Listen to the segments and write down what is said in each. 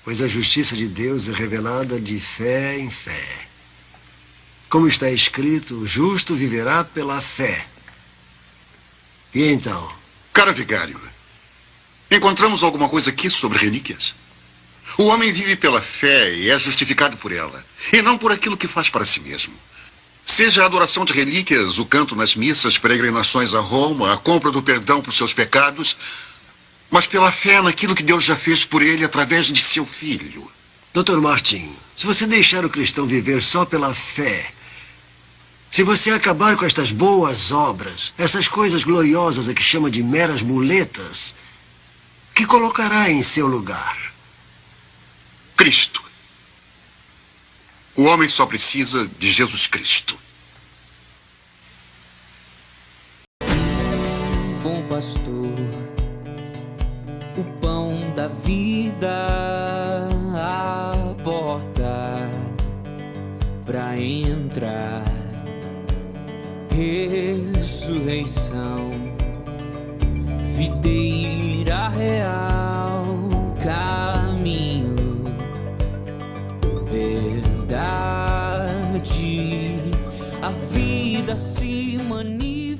Pois a justiça de Deus é revelada de fé em fé. Como está escrito, o justo viverá pela fé. E então? Cara vigário, encontramos alguma coisa aqui sobre relíquias? O homem vive pela fé e é justificado por ela, e não por aquilo que faz para si mesmo. Seja a adoração de relíquias, o canto nas missas, peregrinações a Roma, a compra do perdão por seus pecados, mas pela fé naquilo que Deus já fez por ele através de seu filho. Dr. Martin, se você deixar o cristão viver só pela fé, se você acabar com estas boas obras, essas coisas gloriosas a que chama de meras muletas, que colocará em seu lugar? Cristo. O homem só precisa de Jesus Cristo. Bom pastor, o pão da vida, a porta pra entrar, ressurreição, videira real, caminho, verdade, a vida se manifestou.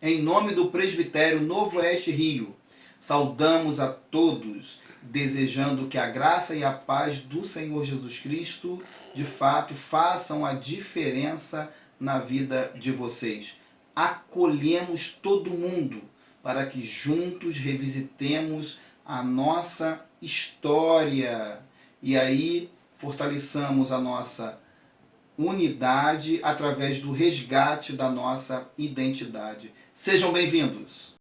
Em nome do Presbitério Novo Oeste Rio, Saudamos a todos, desejando que a graça e a paz do Senhor Jesus Cristo, de fato, façam a diferença na vida de vocês. Acolhemos todo mundo para que juntos revisitemos a nossa história e aí fortaleçamos a nossa unidade através do resgate da nossa identidade. Sejam bem-vindos.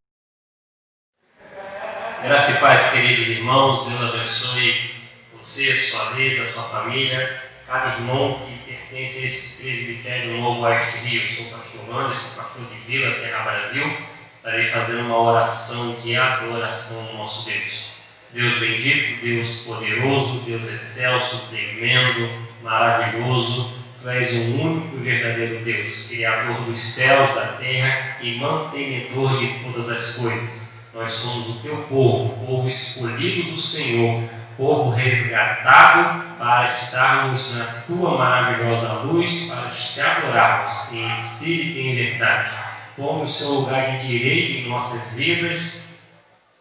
Graça e paz, queridos irmãos. Deus abençoe você, sua vida, sua família, cada irmão que pertence a esse presbitério Novo Oeste Rio. Eu sou o pastor Anderson, pastor de Vila, Terra Brasil. Estarei fazendo uma oração de adoração ao nosso Deus. Deus bendito, Deus poderoso, Deus excelso, tremendo, maravilhoso. Tu és o único e verdadeiro Deus, Criador dos céus, da terra e mantenedor de todas as coisas. Nós somos o teu povo, povo escolhido do Senhor, povo resgatado para estarmos na tua maravilhosa luz, para te adorarmos em espírito e em verdade. Tome o seu lugar de direito em nossas vidas,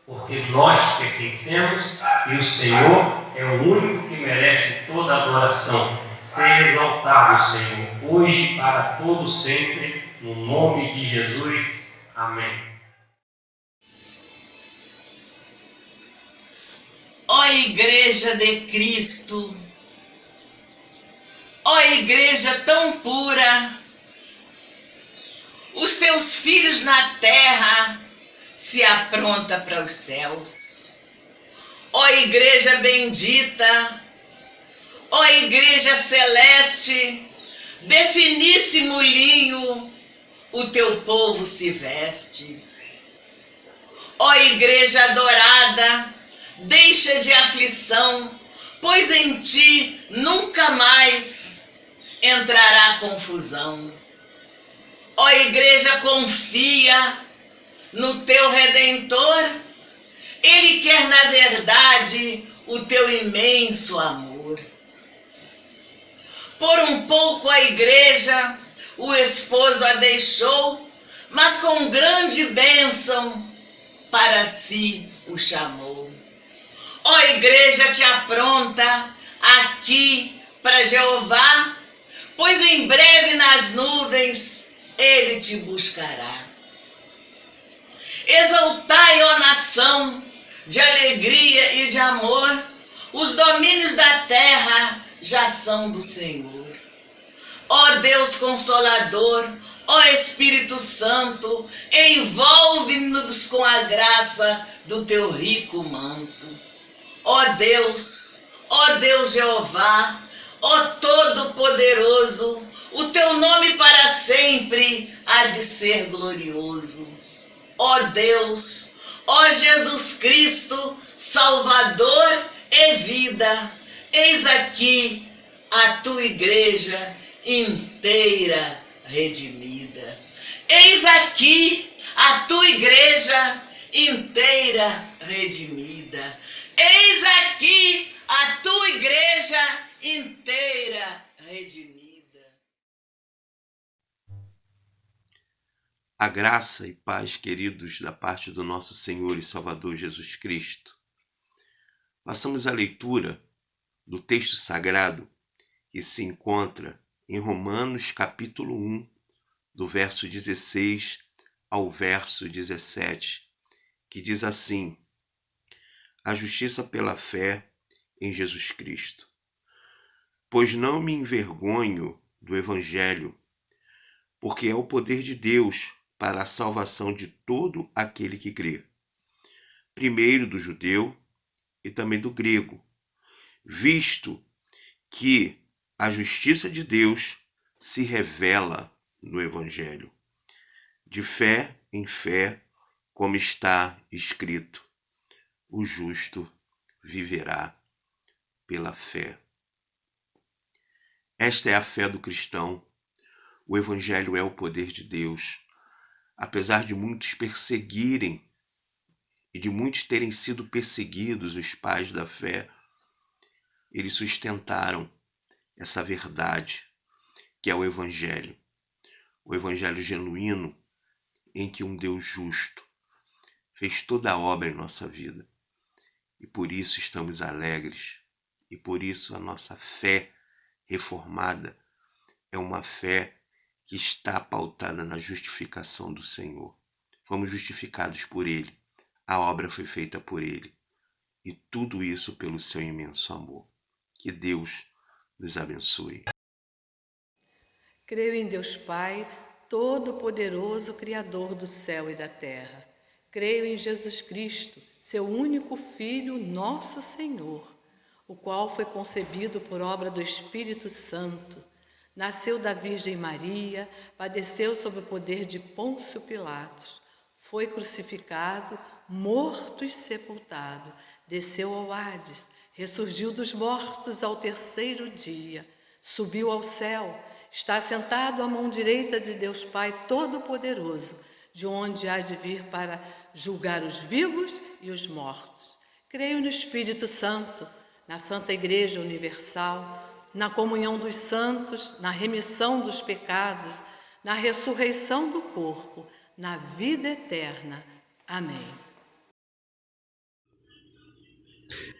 porque nós te pertencemos e o Senhor é o único que merece toda a adoração. Seja exaltado, Senhor, hoje e para todo sempre, no nome de Jesus. Amém. Ó Igreja de Cristo, ó Igreja tão pura, os teus filhos na terra se apronta para os céus. Ó Igreja bendita, ó Igreja celeste, de finíssimo linho o teu povo se veste. Ó Igreja adorada, deixa de aflição, pois em ti nunca mais entrará confusão. Ó Igreja, confia no teu Redentor, ele quer na verdade o teu imenso amor. Por um pouco a Igreja o esposo a deixou, mas com grande bênção para si o chamou. Ó Igreja, te apronta aqui para Jeová, pois em breve nas nuvens ele te buscará. Exaltai, ó nação, de alegria e de amor, os domínios da terra já são do Senhor. Ó Deus Consolador, ó Espírito Santo, envolve-nos com a graça do teu rico manto. Ó Deus Jeová, ó Todo-Poderoso, o teu nome para sempre há de ser glorioso. Ó Deus, ó Jesus Cristo, Salvador e vida, eis aqui a tua igreja inteira redimida. Eis aqui a tua igreja inteira redimida. Eis aqui a tua igreja inteira redimida. A graça e paz, queridos, da parte do nosso Senhor e Salvador Jesus Cristo. Passamos a leitura do texto sagrado que se encontra em Romanos capítulo 1, do verso 16 ao verso 17, que diz assim: a justiça pela fé em Jesus Cristo. Pois não me envergonho do Evangelho, porque é o poder de Deus para a salvação de todo aquele que crê, primeiro do judeu e também do grego, visto que a justiça de Deus se revela no Evangelho, de fé em fé, como está escrito: o justo viverá pela fé. Esta é a fé do cristão. O Evangelho é o poder de Deus. Apesar de muitos perseguirem e de muitos terem sido perseguidos, os pais da fé, eles sustentaram essa verdade, que é o Evangelho genuíno, em que um Deus justo fez toda a obra em nossa vida. E por isso estamos alegres. E por isso a nossa fé reformada é uma fé que está pautada na justificação do Senhor. Fomos justificados por Ele. A obra foi feita por Ele. E tudo isso pelo seu imenso amor. Que Deus nos abençoe. Creio em Deus Pai, Todo-Poderoso, Criador do céu e da terra. Creio em Jesus Cristo, seu único Filho, nosso Senhor, o qual foi concebido por obra do Espírito Santo, nasceu da Virgem Maria, padeceu sob o poder de Pôncio Pilatos, foi crucificado, morto e sepultado, desceu ao Hades, ressurgiu dos mortos ao terceiro dia, subiu ao céu, está sentado à mão direita de Deus Pai Todo-Poderoso, de onde há de vir para julgar os vivos e os mortos. Creio no Espírito Santo, na Santa Igreja Universal, na comunhão dos santos, na remissão dos pecados, na ressurreição do corpo, na vida eterna. Amém.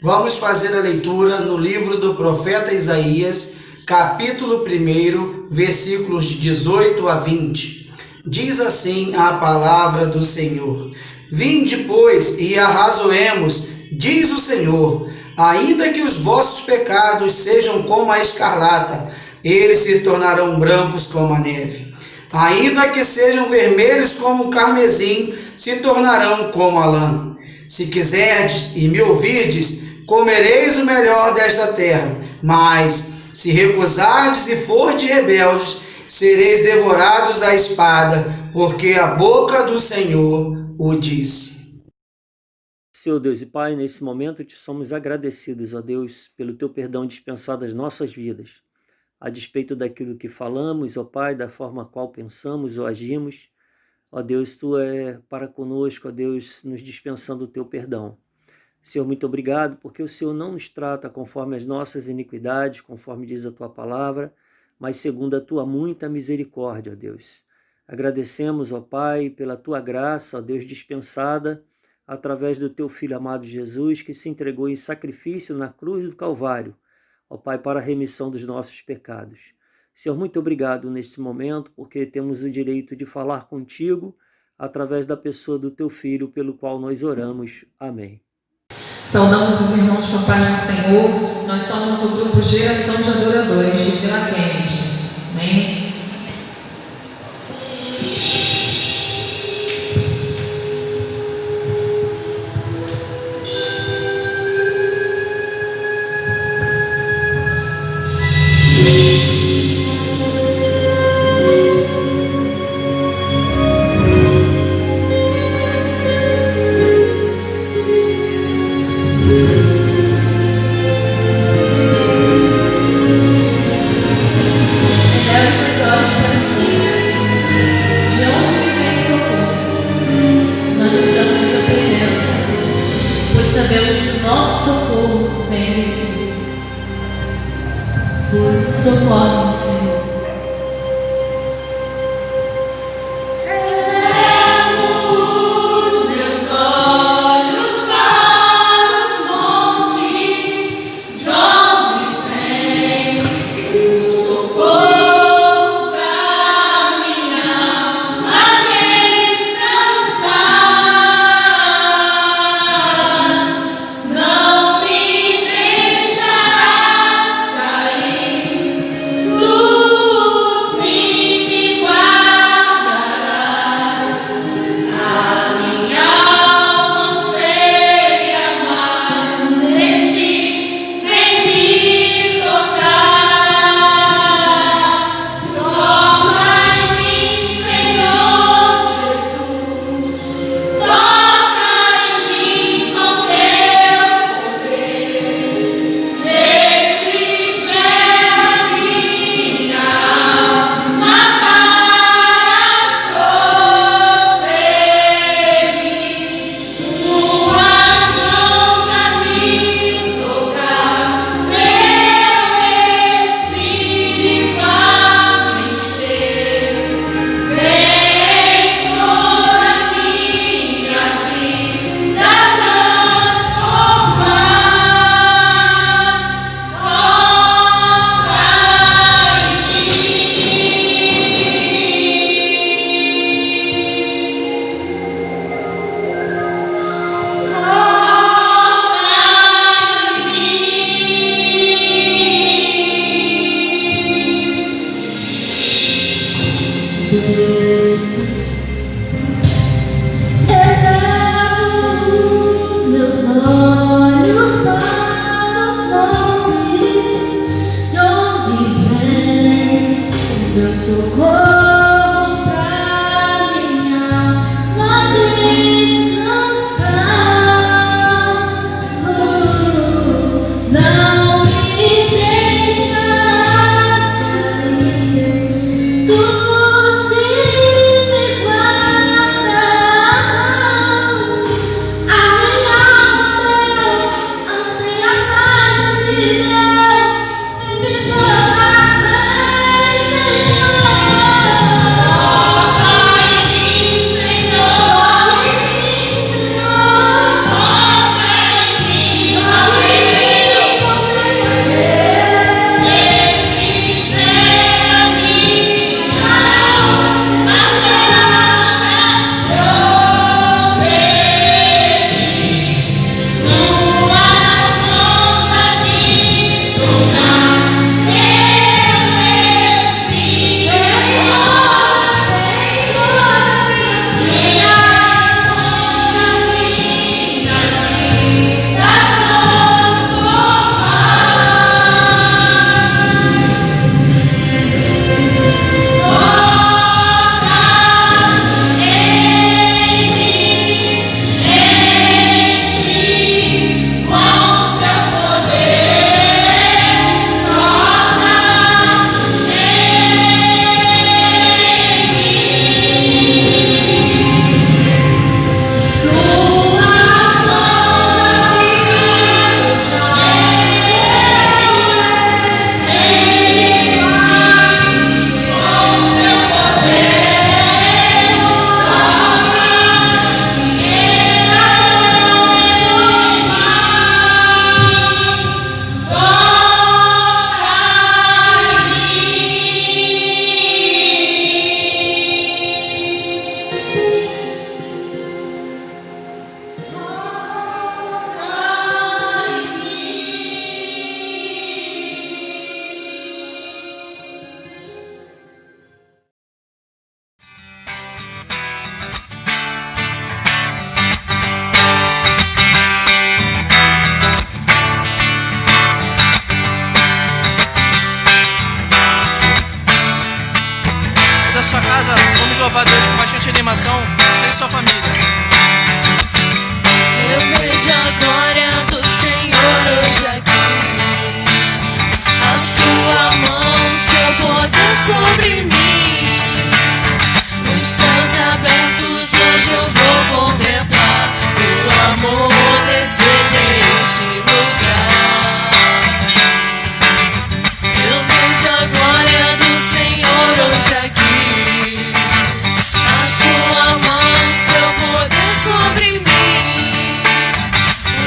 Vamos fazer a leitura no livro do profeta Isaías, capítulo 1, versículos de 18 a 20. Diz assim a palavra do Senhor: Vinde, pois, e arrazoemos, diz o Senhor, ainda que os vossos pecados sejam como a escarlata, eles se tornarão brancos como a neve. Ainda que sejam vermelhos como o carmesim, se tornarão como a lã. Se quiserdes e me ouvirdes, comereis o melhor desta terra, mas se recusardes e fordes rebeldes, sereis devorados à espada, porque a boca do Senhor o disse. Senhor Deus e Pai, nesse momento te somos agradecidos, ó Deus, pelo teu perdão dispensado às nossas vidas, a despeito daquilo que falamos, ó Pai, da forma qual pensamos ou agimos. Ó Deus, tu é para conosco, ó Deus, nos dispensando o teu perdão. Senhor, muito obrigado, porque o Senhor não nos trata conforme as nossas iniquidades, conforme diz a tua palavra, mas segundo a tua muita misericórdia, ó Deus. Agradecemos, ó Pai, pela tua graça, ó Deus, dispensada através do teu Filho amado Jesus, que se entregou em sacrifício na cruz do Calvário, ó Pai, para a remissão dos nossos pecados. Senhor, muito obrigado neste momento, porque temos o direito de falar contigo através da pessoa do teu Filho, pelo qual nós oramos. Amém. Saudamos os irmãos com a paz do Senhor. Nós somos o grupo Geração de Adoradores de Vila Kennedy. Amém? Socorre-me, Senhor. Tu socorro pra minha alma descansar. Não me deixas cair, tu se me guarda. A minha alma, Deus, anseia a paz de Deus, vem me tocar, vem, Senhor. Toca em mim, Senhor. Toca em mim, Da sua casa, vamos louvar a Deus com bastante animação, você e sua família. Eu vejo a glória do Senhor hoje aqui. A sua mão, seu poder sobre mim. Os céus abertos, hoje eu vou contemplar o amor descer neste lugar. Eu vejo a glória do Senhor hoje aqui. A sua mão, seu poder sobre mim.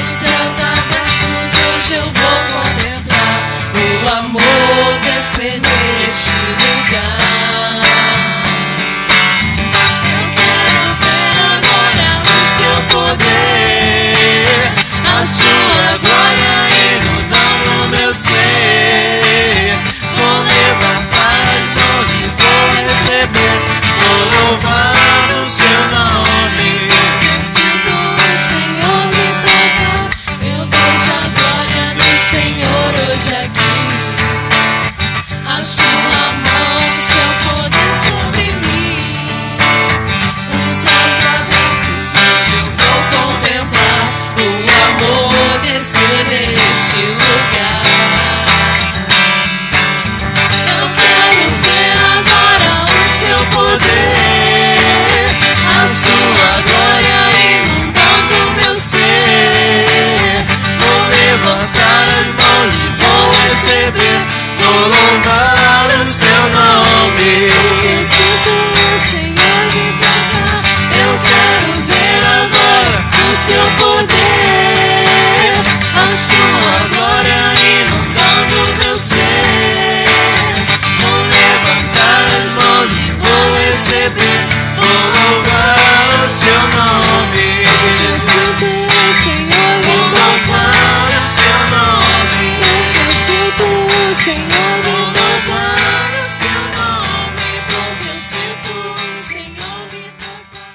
Os céus abertos, hoje eu vou contemplar o amor descer neste lugar. Eu quero ver agora o seu poder, a sua glória inundando o meu ser. Vou levantar as mãos e vou receber, vou louvar o seu nome. Eu sinto o Senhor me tocar, eu vejo a glória do Senhor hoje aqui. A sua mão, seu poder sobre mim. Os céus abertos, hoje eu vou contemplar o amor descer neste lugar. Eu quero ver agora o seu poder, a sua glória inundando o meu ser. Vou levantar as mãos e vou receber, vou louvar o seu nome. Eu sinto o Senhor me tocar, eu quero ver agora o seu poder, a sua glória inundando o meu ser. Vou levantar as mãos e vou receber, vou louvar o seu nome. Eu sinto o Senhor me tocar, vou louvar o seu nome. Eu sinto o Senhor me louvar o seu nome, porque eu sinto o Senhor me tocar.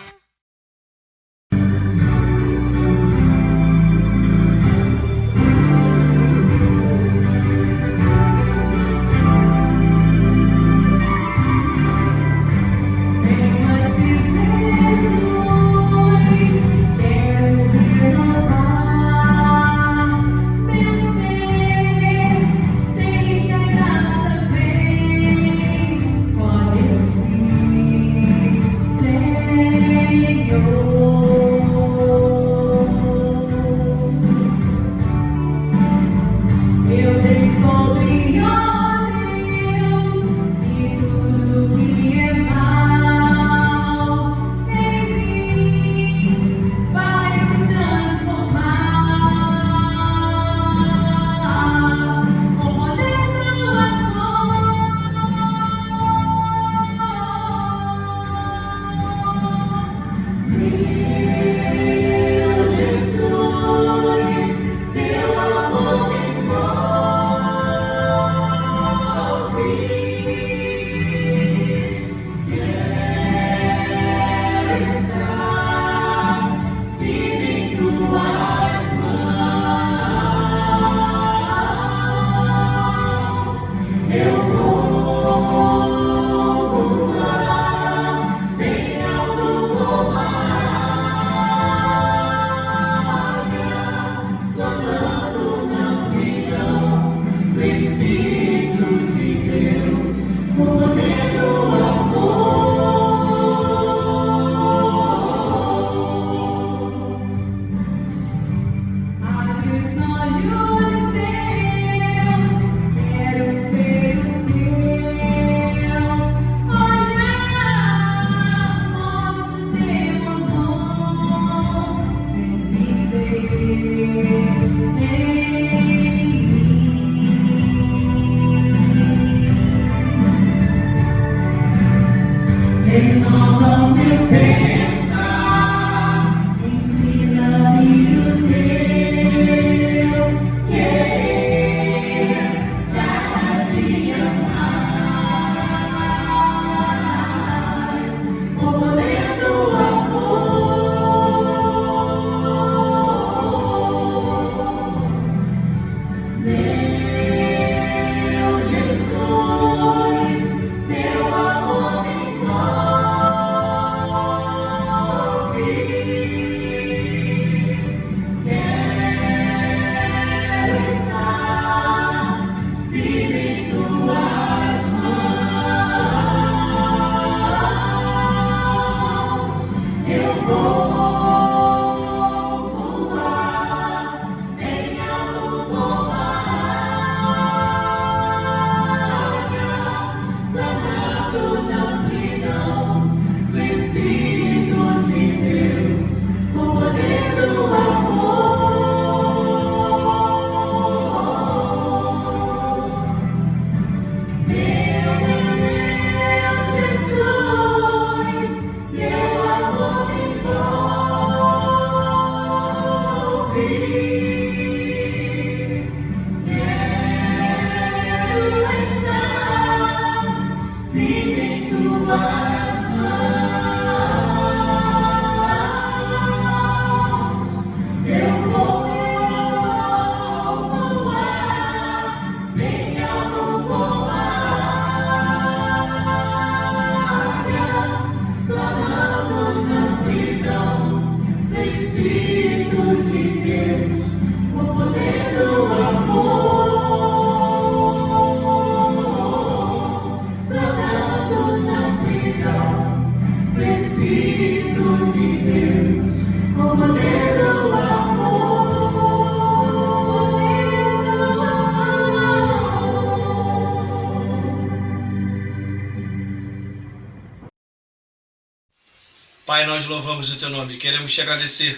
Pai, nós louvamos o Teu nome e queremos Te agradecer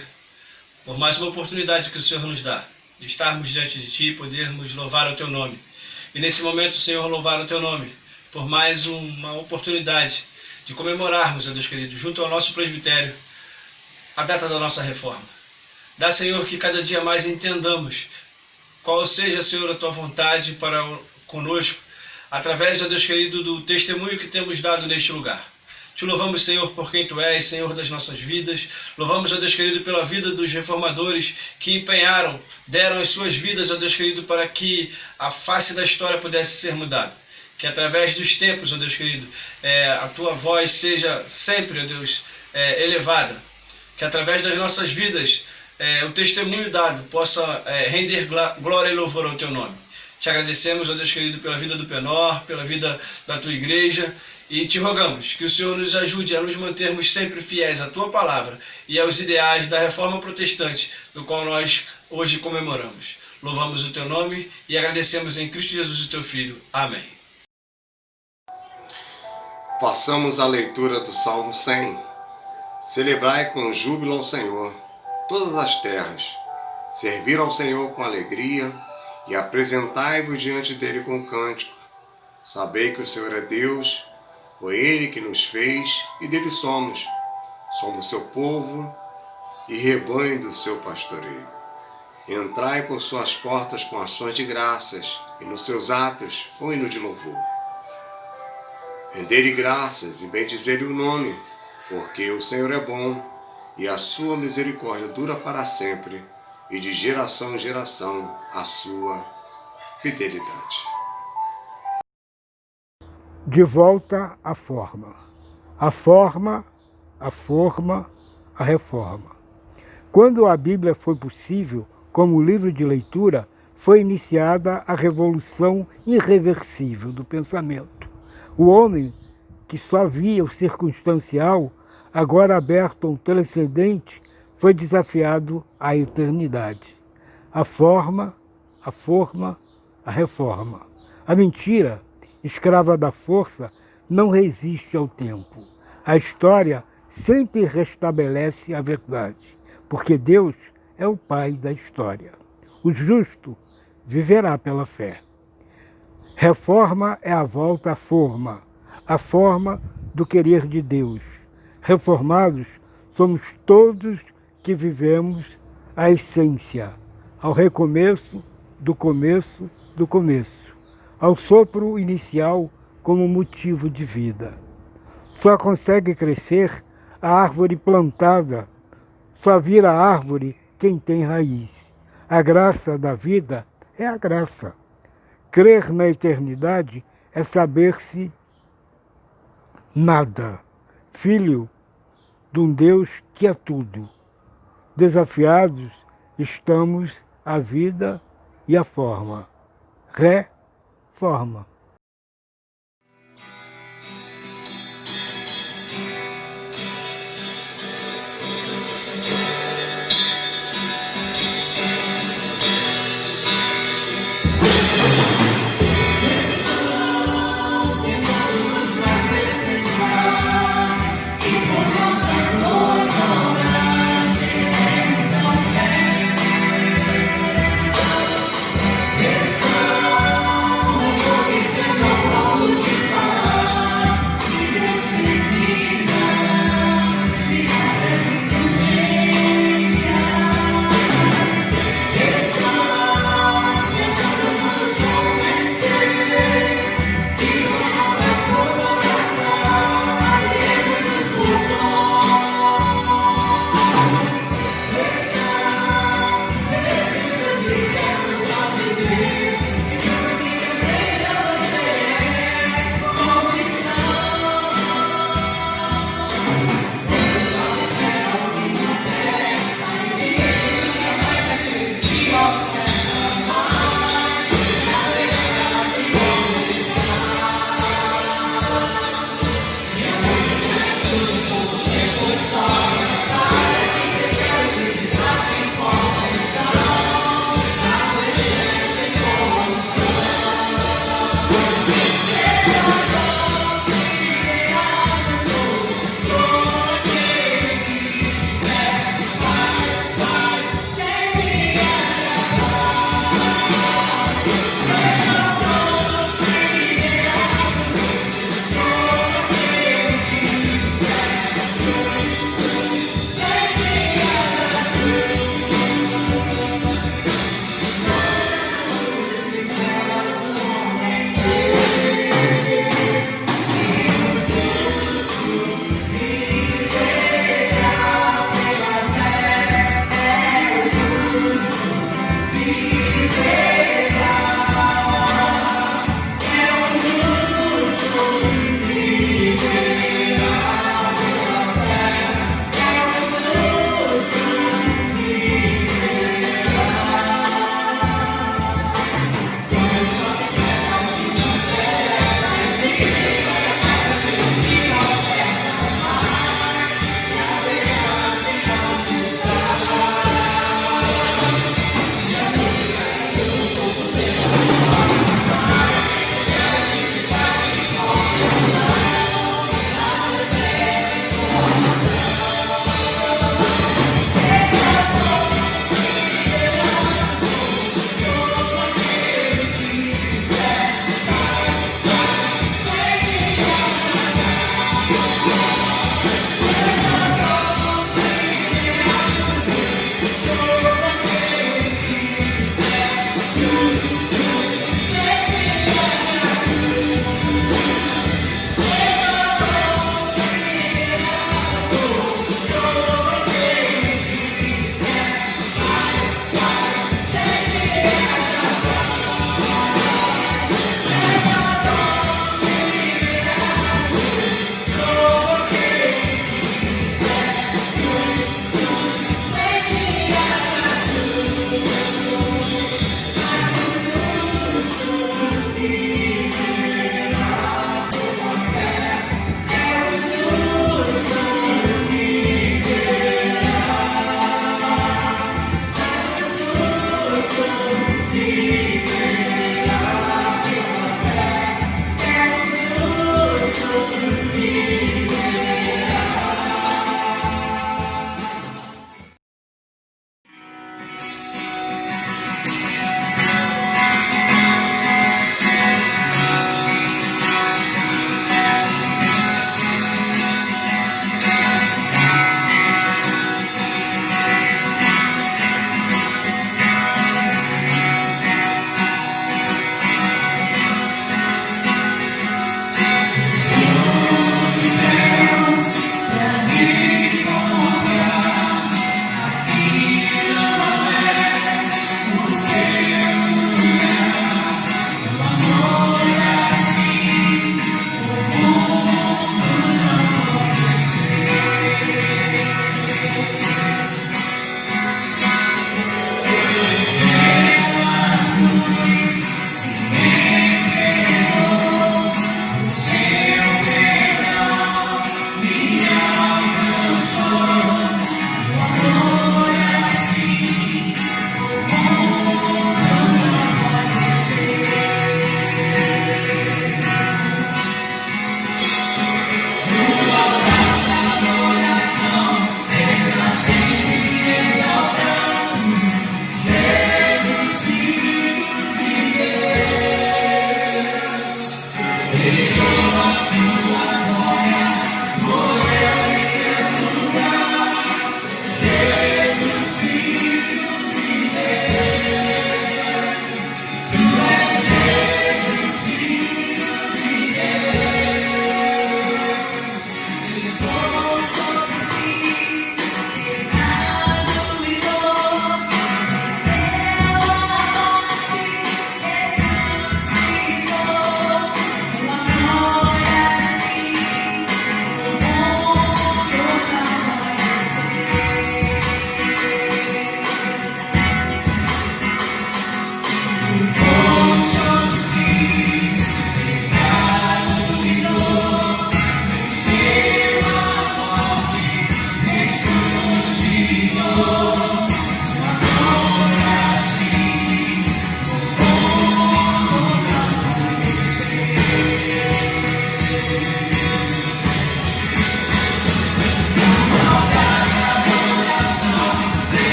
por mais uma oportunidade que o Senhor nos dá de estarmos diante de Ti e podermos louvar o Teu nome. E nesse momento, Senhor, louvar o Teu nome por mais uma oportunidade de comemorarmos, ó Deus querido, junto ao nosso presbitério, a data da nossa reforma. Dá, Senhor, que cada dia mais entendamos qual seja, Senhor, a Tua vontade para conosco, através, ó Deus querido, do testemunho que temos dado neste lugar. Te louvamos, Senhor, por quem Tu és, Senhor das nossas vidas. Louvamos, ó Deus querido, pela vida dos reformadores que empenharam, deram as suas vidas, ó Deus querido, para que a face da história pudesse ser mudada. Que através dos tempos, ó Deus querido, a Tua voz seja sempre, ó Deus, elevada. Que através das nossas vidas, o testemunho dado possa render glória e louvor ao Teu nome. Te agradecemos, ó Deus querido, pela vida do Penor, pela vida da Tua igreja, e te rogamos que o Senhor nos ajude a nos mantermos sempre fiéis à Tua palavra e aos ideais da reforma protestante, do qual nós hoje comemoramos. Louvamos o Teu nome e agradecemos em Cristo Jesus, o Teu Filho. Amém. Façamos a leitura do Salmo 100. Celebrai com júbilo ao Senhor todas as terras. Servir ao Senhor com alegria e apresentai-vos diante dele com cântico. Sabei que o Senhor é Deus, foi Ele que nos fez e dele somos. Somos seu povo e rebanho do seu pastoreio. Entrai por suas portas com ações de graças e nos seus atos com hino de louvor. Rendei-lhe graças e bendizei-lhe o nome, porque o Senhor é bom e a sua misericórdia dura para sempre e de geração em geração a sua fidelidade. De volta à forma. A forma, a forma, a reforma. Quando a Bíblia foi possível, como livro de leitura, foi iniciada a revolução irreversível do pensamento. O homem que só via o circunstancial, agora aberto a um transcendente, foi desafiado à eternidade. A forma, a forma, a reforma. A mentira, escrava da força, não resiste ao tempo. A história sempre restabelece a verdade, porque Deus é o Pai da história. O justo viverá pela fé. Reforma é a volta à forma, a forma do querer de Deus. Reformados somos todos que vivemos a essência, ao recomeço do começo do começo, ao sopro inicial como motivo de vida. Só consegue crescer a árvore plantada, só vira árvore quem tem raiz. A graça da vida é a graça. Crer na eternidade é saber-se nada, filho de um Deus que é tudo. Desafiados estamos à vida e à forma. Reforma. Estão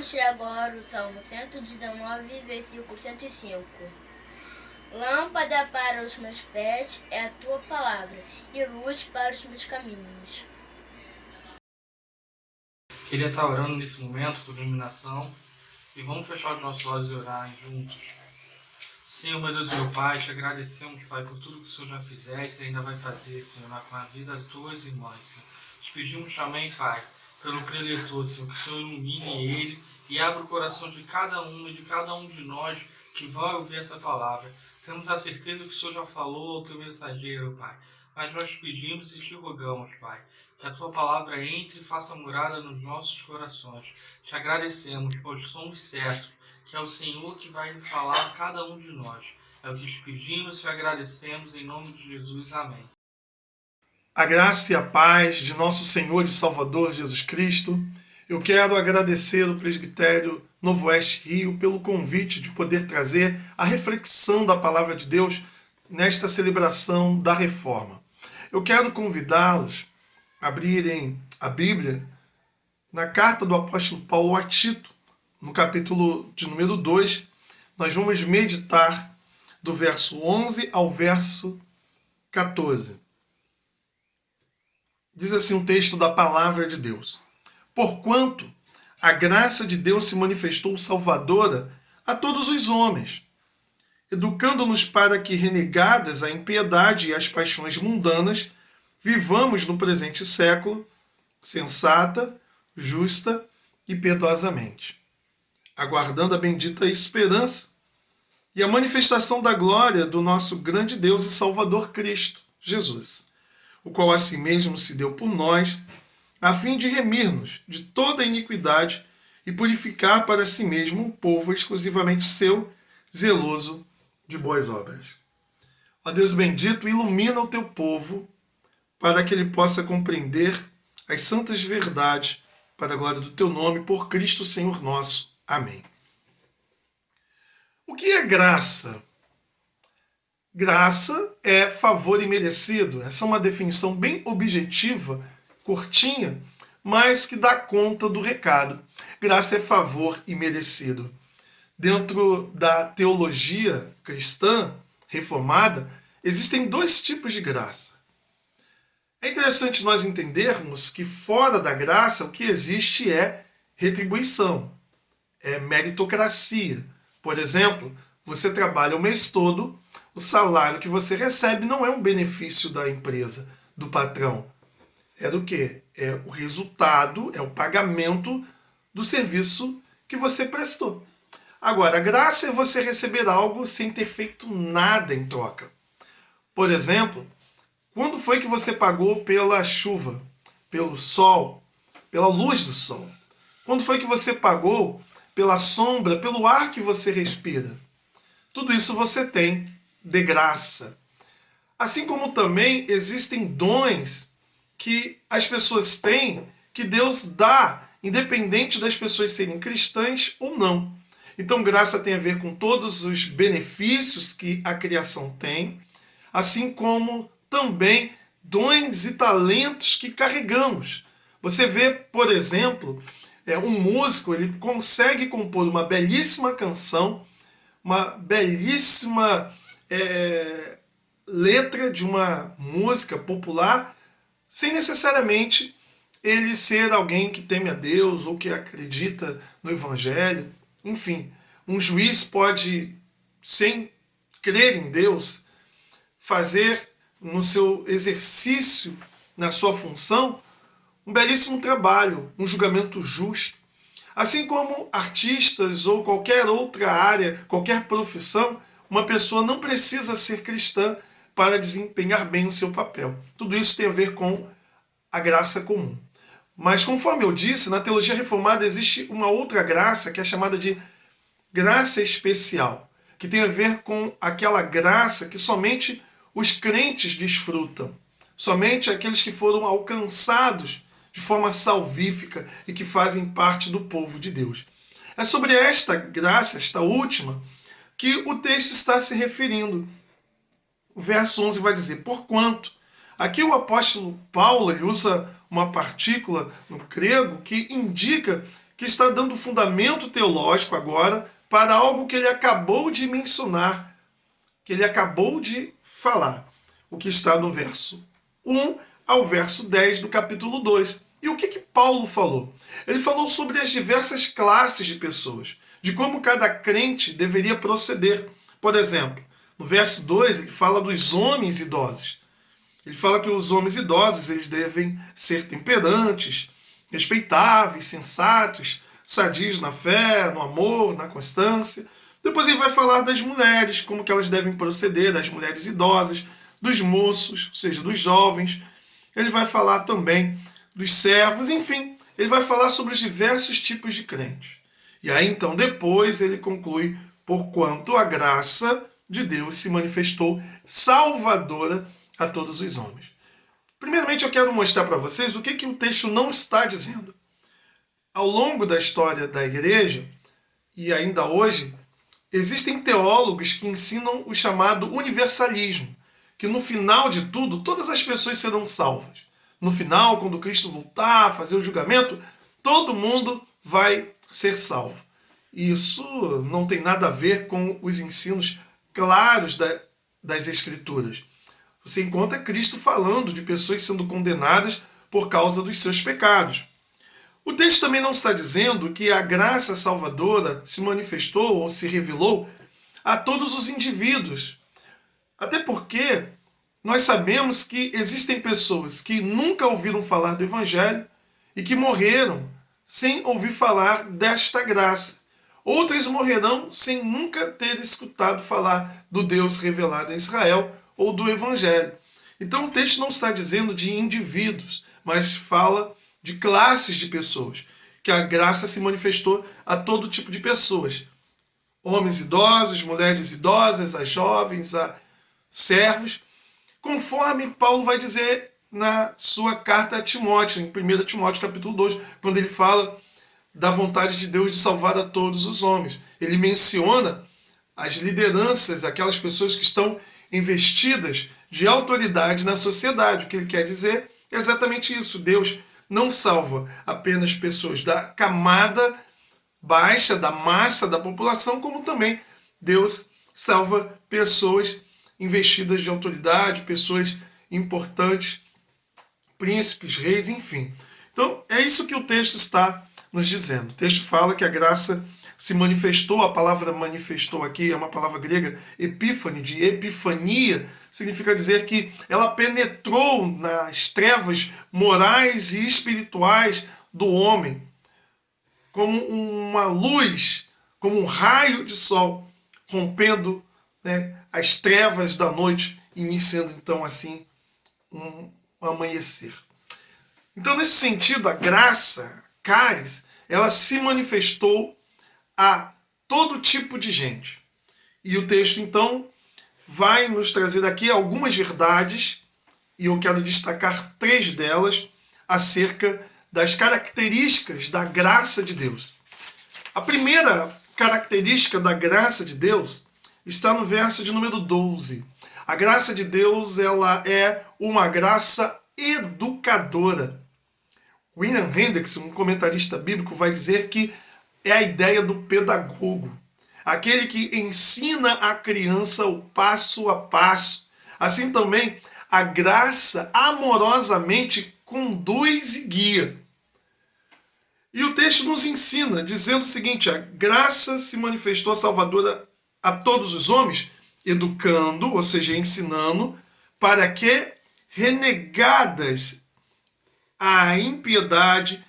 Vamos ler agora o Salmo 119, versículo 105. Lâmpada para os meus pés é a tua palavra, e luz para os meus caminhos. Queria estar orando nesse momento por iluminação, e vamos fechar os nossos olhos e orar juntos. Senhor, meu Deus e meu Pai, te agradecemos, Pai, por tudo que o Senhor já fizeste e ainda vai fazer, Senhor, com a vida das tuas irmãs, Senhor. Te pedimos também, Pai, pelo preletor, Senhor, que o Senhor ilumine ele e abra o coração de cada um e de cada um de nós que vai ouvir essa palavra. Temos a certeza que o Senhor já falou ao teu mensageiro, Pai, mas nós te pedimos e te rogamos, Pai, que a tua palavra entre e faça morada nos nossos corações. Te agradecemos, pois somos certos que é o Senhor que vai falar a cada um de nós. É o que te pedimos e te agradecemos em nome de Jesus. Amém. A graça e a paz de nosso Senhor e Salvador Jesus Cristo. Eu quero agradecer ao Presbitério Novo Oeste Rio pelo convite de poder trazer a reflexão da Palavra de Deus nesta celebração da Reforma. Eu quero convidá-los a abrirem a Bíblia na carta do apóstolo Paulo a Tito, no capítulo de número 2. Nós vamos meditar do verso 11 ao verso 14. Diz assim um texto da Palavra de Deus. Porquanto a graça de Deus se manifestou salvadora a todos os homens, educando-nos para que, renegadas a impiedade e as paixões mundanas, vivamos no presente século sensata, justa e piedosamente, aguardando a bendita esperança e a manifestação da glória do nosso grande Deus e Salvador Cristo Jesus, o qual a si mesmo se deu por nós, a fim de remir-nos de toda a iniquidade e purificar para si mesmo um povo exclusivamente seu, zeloso de boas obras. Ó Deus bendito, ilumina o teu povo para que ele possa compreender as santas verdades para a glória do teu nome, por Cristo Senhor nosso. Amém. O que é graça Graça é favor imerecido. Essa é uma definição bem objetiva, curtinha, mas que dá conta do recado. Graça é favor imerecido. Dentro da teologia cristã reformada, existem dois tipos de graça. É interessante nós entendermos que fora da graça o que existe é retribuição, é meritocracia. Por exemplo, você trabalha o mês todo, o salário que você recebe não é um benefício da empresa, do patrão. É do quê? É o resultado, é o pagamento do serviço que você prestou. Agora, a graça é você receber algo sem ter feito nada em troca. Por exemplo, quando foi que você pagou pela chuva, pelo sol, pela luz do sol? Quando foi que você pagou pela sombra, pelo ar que você respira? Tudo isso você tem de graça. Assim como também existem dons que as pessoas têm, que Deus dá, independente das pessoas serem cristãs ou não. Então, graça tem a ver com todos os benefícios que a criação tem, assim como também dons e talentos que carregamos. Você vê, por exemplo, um músico, ele consegue compor uma belíssima canção, uma belíssima letra de uma música popular, sem necessariamente ele ser alguém que teme a Deus ou que acredita no Evangelho. Enfim, um juiz pode, sem crer em Deus, fazer no seu exercício, na sua função, um belíssimo trabalho, um julgamento justo. Assim como artistas ou qualquer outra área, qualquer profissão, uma pessoa não precisa ser cristã para desempenhar bem o seu papel. Tudo isso tem a ver com a graça comum. Mas, conforme eu disse, na teologia reformada existe uma outra graça que é chamada de graça especial, que tem a ver com aquela graça que somente os crentes desfrutam, somente aqueles que foram alcançados de forma salvífica e que fazem parte do povo de Deus. É sobre esta graça, esta última, que o texto está se referindo. O verso 11 vai dizer, porquanto. Aqui o apóstolo Paulo ele usa uma partícula no grego que indica que está dando fundamento teológico agora para algo que ele acabou de mencionar, que ele acabou de falar, o que está no verso 1 ao verso 10 do capítulo 2. E o que Paulo falou? Ele falou sobre as diversas classes de pessoas, de como cada crente deveria proceder. Por exemplo, no verso 2 ele fala dos homens idosos. Ele fala que os homens idosos eles devem ser temperantes, respeitáveis, sensatos, sadios na fé, no amor, na constância. Depois ele vai falar das mulheres, como que elas devem proceder, das mulheres idosas, dos moços, ou seja, dos jovens. Ele vai falar também dos servos, enfim, ele vai falar sobre os diversos tipos de crentes. E aí então depois ele conclui, porquanto a graça de Deus se manifestou salvadora a todos os homens. Primeiramente eu quero mostrar para vocês o que o texto não está dizendo. Ao longo da história da igreja, e ainda hoje, existem teólogos que ensinam o chamado universalismo, que no final de tudo, todas as pessoas serão salvas. No final, quando Cristo voltar a fazer o julgamento, todo mundo vai ser salvo. Isso não tem nada a ver com os ensinos claros das Escrituras. Você encontra Cristo falando de pessoas sendo condenadas por causa dos seus pecados. O texto também não está dizendo que a graça salvadora se manifestou ou se revelou a todos os indivíduos. Até porque nós sabemos que existem pessoas que nunca ouviram falar do Evangelho e que morreram sem ouvir falar desta graça. Outras morrerão sem nunca ter escutado falar do Deus revelado em Israel ou do Evangelho. Então o texto não está dizendo de indivíduos, mas fala de classes de pessoas, que a graça se manifestou a todo tipo de pessoas. Homens idosos, mulheres idosas, a jovens, a servos, conforme Paulo vai dizer na sua carta a Timóteo, em 1 Timóteo capítulo 2, quando ele fala da vontade de Deus de salvar a todos os homens. Ele menciona as lideranças, aquelas pessoas que estão investidas de autoridade na sociedade. O que ele quer dizer é exatamente isso. Deus não salva apenas pessoas da camada baixa, da massa da população, como também Deus salva pessoas investidas de autoridade, pessoas importantes, príncipes, reis, enfim. Então, é isso que o texto está nos dizendo. O texto fala que a graça se manifestou, a palavra manifestou aqui é uma palavra grega, epífane, de epifania, significa dizer que ela penetrou nas trevas morais e espirituais do homem, como uma luz, como um raio de sol, rompendo, né, as trevas da noite, iniciando então assim um amanhecer. Então, nesse sentido, a graça, caris, ela se manifestou a todo tipo de gente. E o texto, então, vai nos trazer aqui algumas verdades, e eu quero destacar 3 delas, acerca das características da graça de Deus. A primeira característica da graça de Deus está no verso de número 12. A graça de Deus, ela é uma graça educadora. William Hendriksen, um comentarista bíblico, vai dizer que é a ideia do pedagogo, aquele que ensina a criança o passo a passo. Assim também, a graça amorosamente conduz e guia. E o texto nos ensina, dizendo o seguinte: a graça se manifestou salvadora a todos os homens, educando, ou seja, ensinando, para que, renegadas a impiedade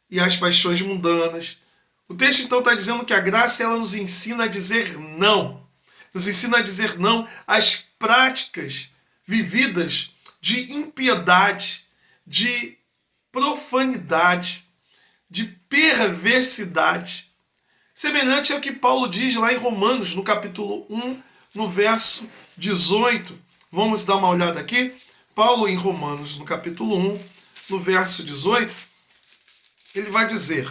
e as paixões mundanas. O texto então está dizendo que a graça ela nos ensina a dizer não. Nos ensina a dizer não às práticas vividas de impiedade, de profanidade, de perversidade. Semelhante ao que Paulo diz lá em Romanos, no capítulo 1, no verso 18. Vamos dar uma olhada aqui. Paulo em Romanos, no capítulo 1, no verso 18, ele vai dizer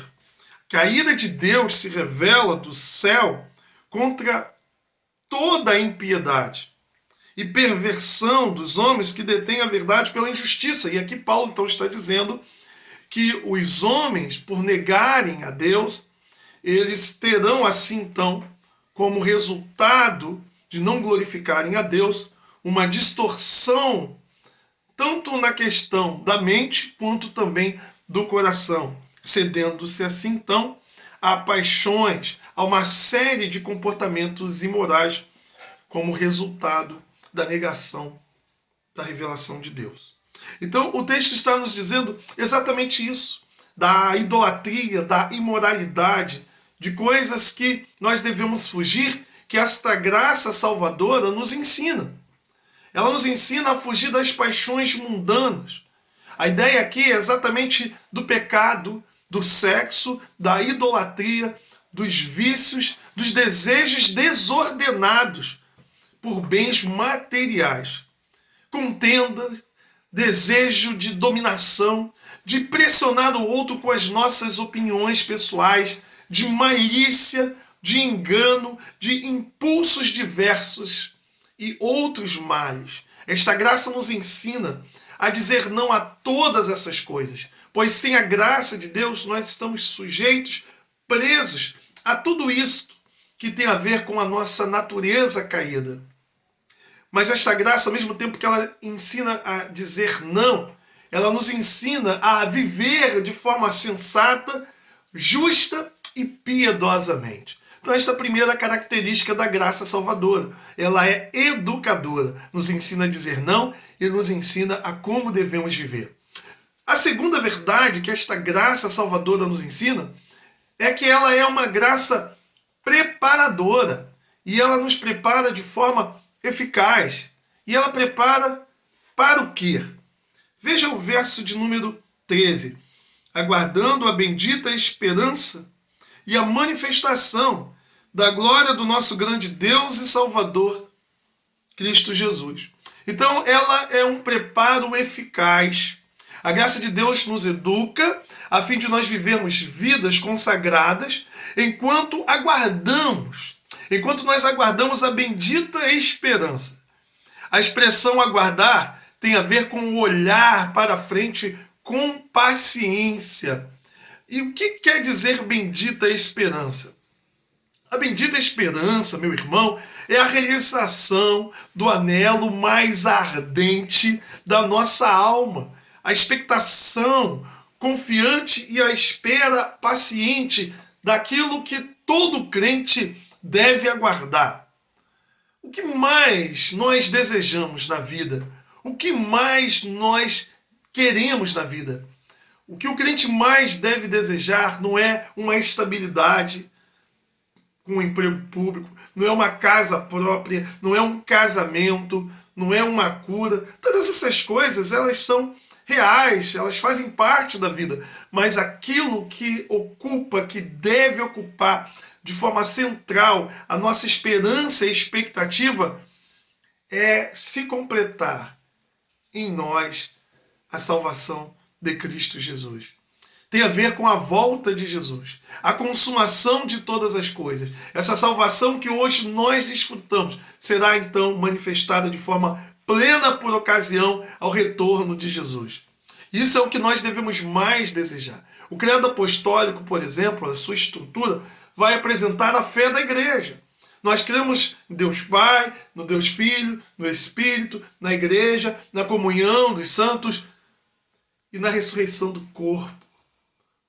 que a ira de Deus se revela do céu contra toda a impiedade e perversão dos homens que detêm a verdade pela injustiça. E aqui Paulo então está dizendo que os homens, por negarem a Deus, eles terão assim então, como resultado de não glorificarem a Deus, uma distorção tanto na questão da mente quanto também do coração, cedendo-se assim então a paixões, a uma série de comportamentos imorais como resultado da negação da revelação de Deus. Então o texto está nos dizendo exatamente isso, da idolatria, da imoralidade, de coisas que nós devemos fugir, que esta graça salvadora nos ensina. Ela nos ensina a fugir das paixões mundanas. A ideia aqui é exatamente do pecado, do sexo, da idolatria, dos vícios, dos desejos desordenados por bens materiais. Contenda, desejo de dominação, de pressionar o outro com as nossas opiniões pessoais, de malícia, de engano, de impulsos diversos e outros males. Esta graça nos ensina a dizer não a todas essas coisas, pois sem a graça de Deus nós estamos sujeitos, presos a tudo isto que tem a ver com a nossa natureza caída. Mas esta graça, ao mesmo tempo que ela ensina a dizer não, ela nos ensina a viver de forma sensata, justa e piedosamente. Então esta é a primeira característica da graça salvadora. Ela é educadora, nos ensina a dizer não e nos ensina a como devemos viver. A segunda verdade que esta graça salvadora nos ensina é que ela é uma graça preparadora e ela nos prepara de forma eficaz. E ela prepara para o quê? Veja o verso de número 13. Aguardando a bendita esperança e a manifestação da glória do nosso grande Deus e Salvador, Cristo Jesus. Então, ela é um preparo eficaz. A graça de Deus nos educa a fim de nós vivermos vidas consagradas enquanto nós aguardamos a bendita esperança. A expressão aguardar tem a ver com o olhar para frente com paciência. E o que quer dizer bendita esperança? A bendita esperança, meu irmão, é a realização do anelo mais ardente da nossa alma. A expectação confiante e a espera paciente daquilo que todo crente deve aguardar. O que mais nós desejamos na vida? O que mais nós queremos na vida? O que o crente mais deve desejar não é uma estabilidade com um emprego público, não é uma casa própria, não é um casamento, não é uma cura. Todas essas coisas, elas são reais, elas fazem parte da vida. Mas aquilo que ocupa, que deve ocupar de forma central a nossa esperança e expectativa é se completar em nós a salvação de Cristo Jesus. Tem a ver com a volta de Jesus, a consumação de todas as coisas. Essa salvação que hoje nós desfrutamos será então manifestada de forma plena por ocasião ao retorno de Jesus. Isso é o que nós devemos mais desejar. O credo apostólico, por exemplo, a sua estrutura, vai apresentar a fé da igreja. Nós cremos em Deus Pai, no Deus Filho, no Espírito, na igreja, na comunhão dos santos e na ressurreição do corpo.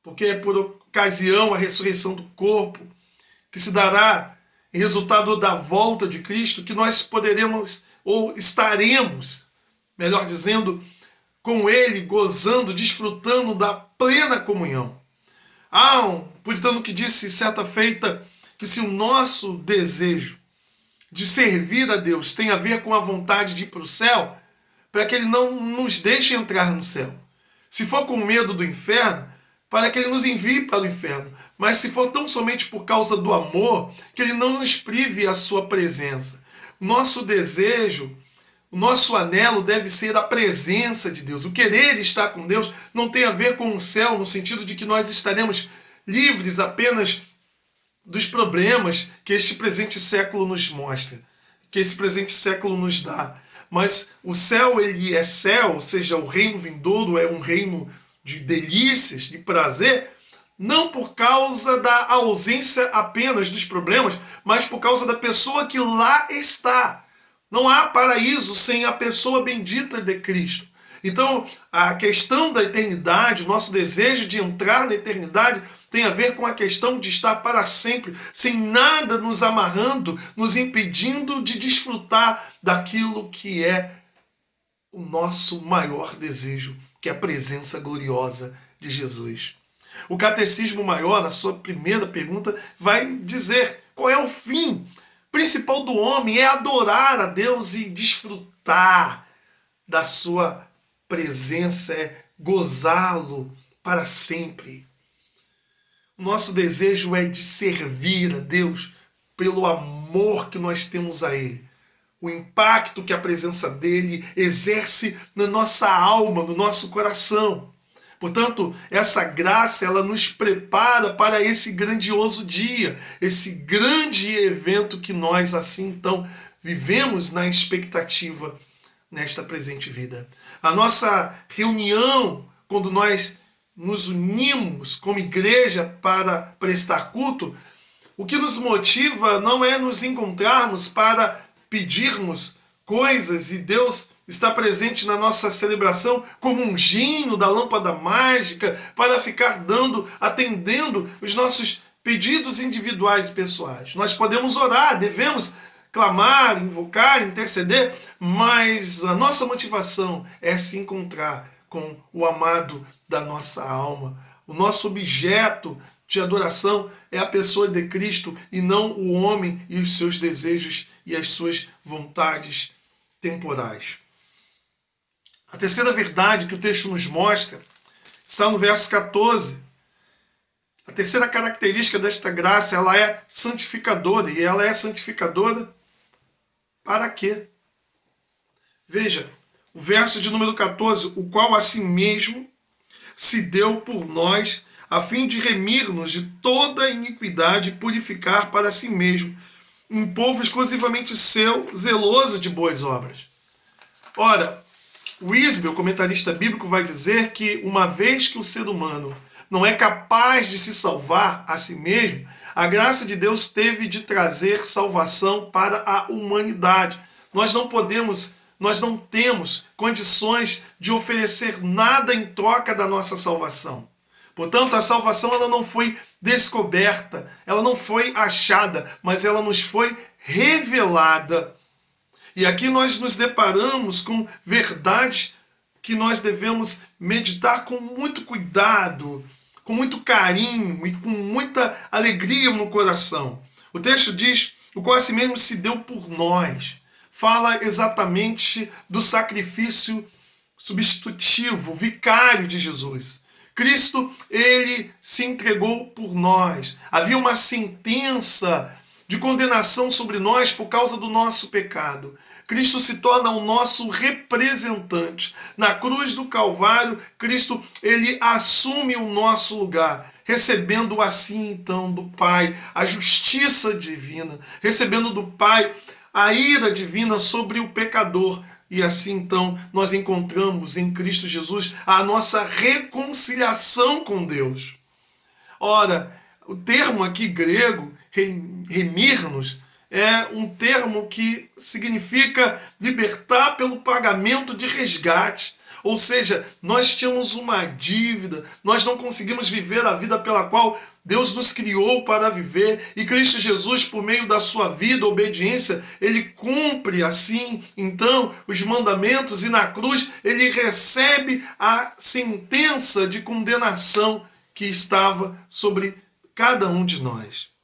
Porque é por ocasião a ressurreição do corpo que se dará em resultado da volta de Cristo que nós poderemos ou estaremos, melhor dizendo, com Ele, gozando, desfrutando da plena comunhão. Há um puritano que disse certa feita que se o nosso desejo de servir a Deus tem a ver com a vontade de ir para o céu, para que Ele não nos deixe entrar no céu. Se for com medo do inferno, para que Ele nos envie para o inferno. Mas se for tão somente por causa do amor, que Ele não nos prive a sua presença. O nosso desejo, o nosso anelo deve ser a presença de Deus. O querer estar com Deus não tem a ver com o céu, no sentido de que nós estaremos livres apenas dos problemas que este presente século nos mostra, que esse presente século nos dá. Mas o céu, ele é céu, ou seja, o reino vindouro é um reino de delícias, de prazer, não por causa da ausência apenas dos problemas, mas por causa da pessoa que lá está. Não há paraíso sem a pessoa bendita de Cristo. Então, a questão da eternidade, o nosso desejo de entrar na eternidade, tem a ver com a questão de estar para sempre, sem nada nos amarrando, nos impedindo de desfrutar daquilo que é o nosso maior desejo, que é a presença gloriosa de Jesus. O Catecismo Maior, na sua primeira pergunta, vai dizer qual é o fim principal do homem, é adorar a Deus e desfrutar da sua presença, é gozá-lo para sempre. O nosso desejo é de servir a Deus pelo amor que nós temos a Ele. O impacto que a presença dele exerce na nossa alma, no nosso coração. Portanto, essa graça, ela nos prepara para esse grandioso dia, esse grande evento que nós, assim, então, vivemos na expectativa nesta presente vida. A nossa reunião, quando nós nos unimos como igreja para prestar culto, o que nos motiva não é nos encontrarmos para pedirmos coisas e Deus está presente na nossa celebração como um gênio da lâmpada mágica para ficar atendendo os nossos pedidos individuais e pessoais. Nós podemos orar, devemos clamar, invocar, interceder, mas a nossa motivação é se encontrar com o amado da nossa alma. O nosso objeto de adoração é a pessoa de Cristo e não o homem e os seus desejos e as suas vontades temporais. A terceira verdade que o texto nos mostra está no verso 14. A terceira característica desta graça, ela é santificadora. E ela é santificadora para quê? Veja, o verso de número 14, o qual a si mesmo se deu por nós, a fim de remir-nos de toda iniquidade e purificar para si mesmo um povo exclusivamente seu, zeloso de boas obras. Ora, o Isbel, comentarista bíblico, vai dizer que uma vez que o ser humano não é capaz de se salvar a si mesmo, a graça de Deus teve de trazer salvação para a humanidade. Nós não temos condições de oferecer nada em troca da nossa salvação. Portanto, a salvação ela não foi descoberta, ela não foi achada, mas ela nos foi revelada. E aqui nós nos deparamos com verdades que nós devemos meditar com muito cuidado, com muito carinho e com muita alegria no coração. O texto diz, o qual assim mesmo se deu por nós. Fala exatamente do sacrifício substitutivo, vicário de Jesus. Cristo, ele se entregou por nós. Havia uma sentença de condenação sobre nós por causa do nosso pecado. Cristo se torna o nosso representante. Na cruz do Calvário, Cristo, ele assume o nosso lugar, recebendo assim então do Pai a justiça divina, recebendo do Pai a ira divina sobre o pecador. E assim então nós encontramos em Cristo Jesus a nossa reconciliação com Deus. Ora, o termo aqui grego, remir-nos, é um termo que significa libertar pelo pagamento de resgate. Ou seja, nós tínhamos uma dívida, nós não conseguimos viver a vida pela qual Deus nos criou para viver, e Cristo Jesus, por meio da sua vida, obediência, ele cumpre assim, então, os mandamentos, e na cruz ele recebe a sentença de condenação que estava sobre cada um de nós.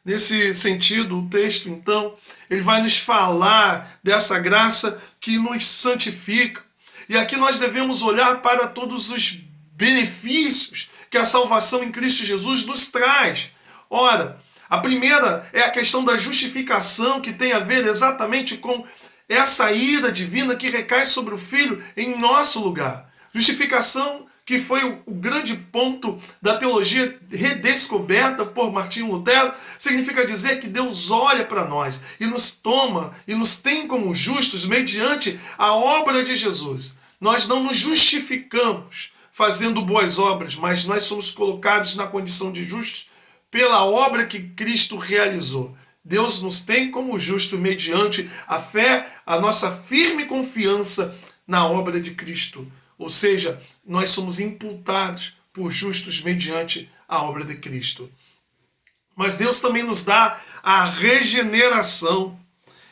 Nesse sentido, o texto, então, ele vai nos falar dessa graça que nos santifica. E aqui nós devemos olhar para todos os benefícios que a salvação em Cristo Jesus nos traz. Ora, a primeira é a questão da justificação, que tem a ver exatamente com essa ira divina que recai sobre o Filho em nosso lugar. Justificação que foi o grande ponto da teologia redescoberta por Martinho Lutero, significa dizer que Deus olha para nós e nos toma e nos tem como justos mediante a obra de Jesus. Nós não nos justificamos fazendo boas obras, mas nós somos colocados na condição de justos pela obra que Cristo realizou. Deus nos tem como justo mediante a fé, a nossa firme confiança na obra de Cristo. Ou seja, nós somos imputados por justos mediante a obra de Cristo. Mas Deus também nos dá a regeneração.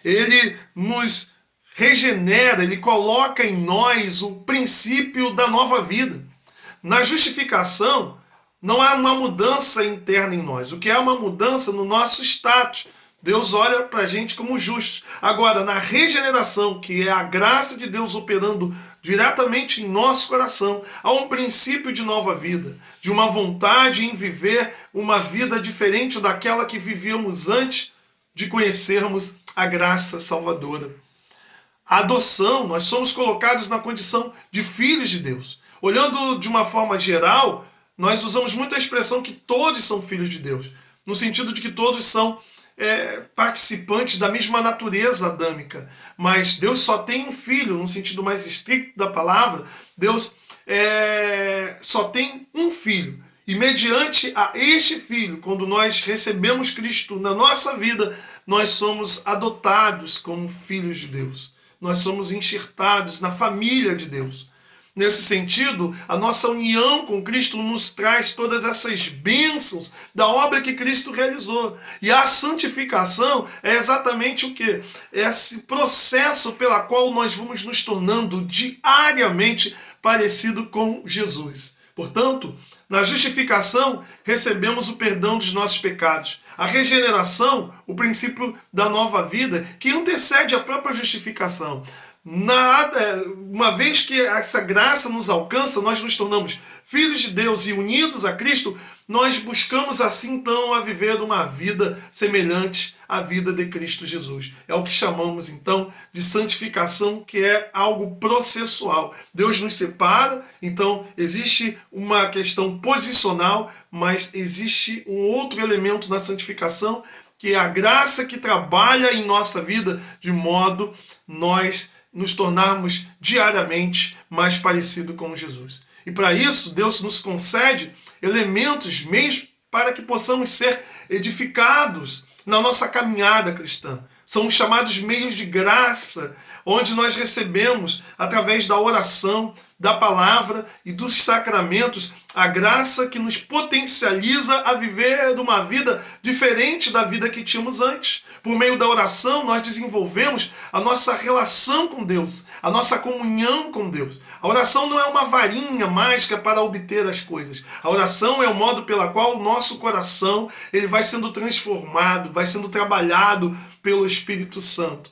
Ele nos regenera, ele coloca em nós o princípio da nova vida. Na justificação, não há uma mudança interna em nós. O que é uma mudança no nosso status. Deus olha para a gente como justos. Agora, na regeneração, que é a graça de Deus operando diretamente em nosso coração, há um princípio de nova vida, de uma vontade em viver uma vida diferente daquela que vivíamos antes de conhecermos a graça salvadora. A adoção, nós somos colocados na condição de filhos de Deus. Olhando de uma forma geral, nós usamos muito a expressão que todos são filhos de Deus, no sentido de que todos são participantes da mesma natureza adâmica, mas Deus só tem um filho, no sentido mais estricto da palavra. Deus só tem um filho, e mediante a este filho, quando nós recebemos Cristo na nossa vida, nós somos adotados como filhos de Deus, nós somos enxertados na família de Deus. Nesse sentido, a nossa união com Cristo nos traz todas essas bênçãos da obra que Cristo realizou. E a santificação é exatamente o quê? Esse processo pela qual nós vamos nos tornando diariamente parecido com Jesus. Portanto, na justificação, recebemos o perdão dos nossos pecados. A regeneração, o princípio da nova vida, que antecede a própria justificação. Uma vez que essa graça nos alcança, nós nos tornamos filhos de Deus e unidos a Cristo, nós buscamos assim então a viver uma vida semelhante à vida de Cristo Jesus. É o que chamamos então de santificação, que é algo processual. Deus nos separa, então existe uma questão posicional, mas existe um outro elemento na santificação, que é a graça que trabalha em nossa vida, de modo nós nos tornarmos diariamente mais parecidos com Jesus. E para isso, Deus nos concede elementos, meios para que possamos ser edificados na nossa caminhada cristã. São os chamados meios de graça, onde nós recebemos, através da oração, da palavra e dos sacramentos, a graça que nos potencializa a viver uma vida diferente da vida que tínhamos antes. Por meio da oração, nós desenvolvemos a nossa relação com Deus, a nossa comunhão com Deus. A oração não é uma varinha mágica para obter as coisas. A oração é o modo pela qual o nosso coração ele vai sendo transformado, vai sendo trabalhado pelo Espírito Santo.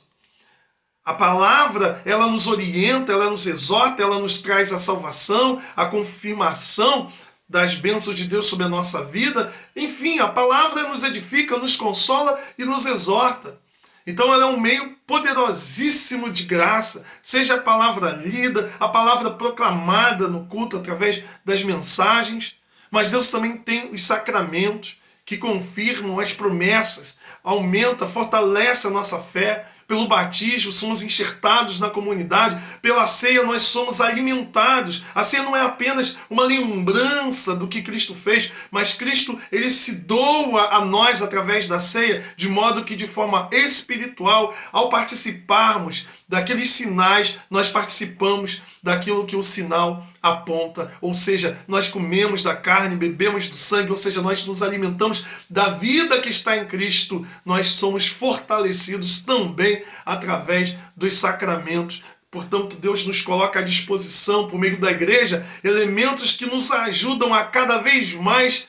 A palavra, ela nos orienta, ela nos exorta, ela nos traz a salvação, a confirmação das bênçãos de Deus sobre a nossa vida. Enfim, a palavra nos edifica, nos consola e nos exorta. Então ela é um meio poderosíssimo de graça, seja a palavra lida, a palavra proclamada no culto através das mensagens, mas Deus também tem os sacramentos que confirmam as promessas, aumenta, fortalece a nossa fé. Pelo batismo somos enxertados na comunidade, pela ceia nós somos alimentados. A ceia não é apenas uma lembrança do que Cristo fez, mas Cristo ele se doa a nós através da ceia, de modo que de forma espiritual, ao participarmos daqueles sinais, nós participamos daquilo que o sinal aponta, ou seja, nós comemos da carne, bebemos do sangue, ou seja, nós nos alimentamos da vida que está em Cristo, nós somos fortalecidos também através dos sacramentos. Portanto, Deus nos coloca à disposição, por meio da igreja, elementos que nos ajudam a cada vez mais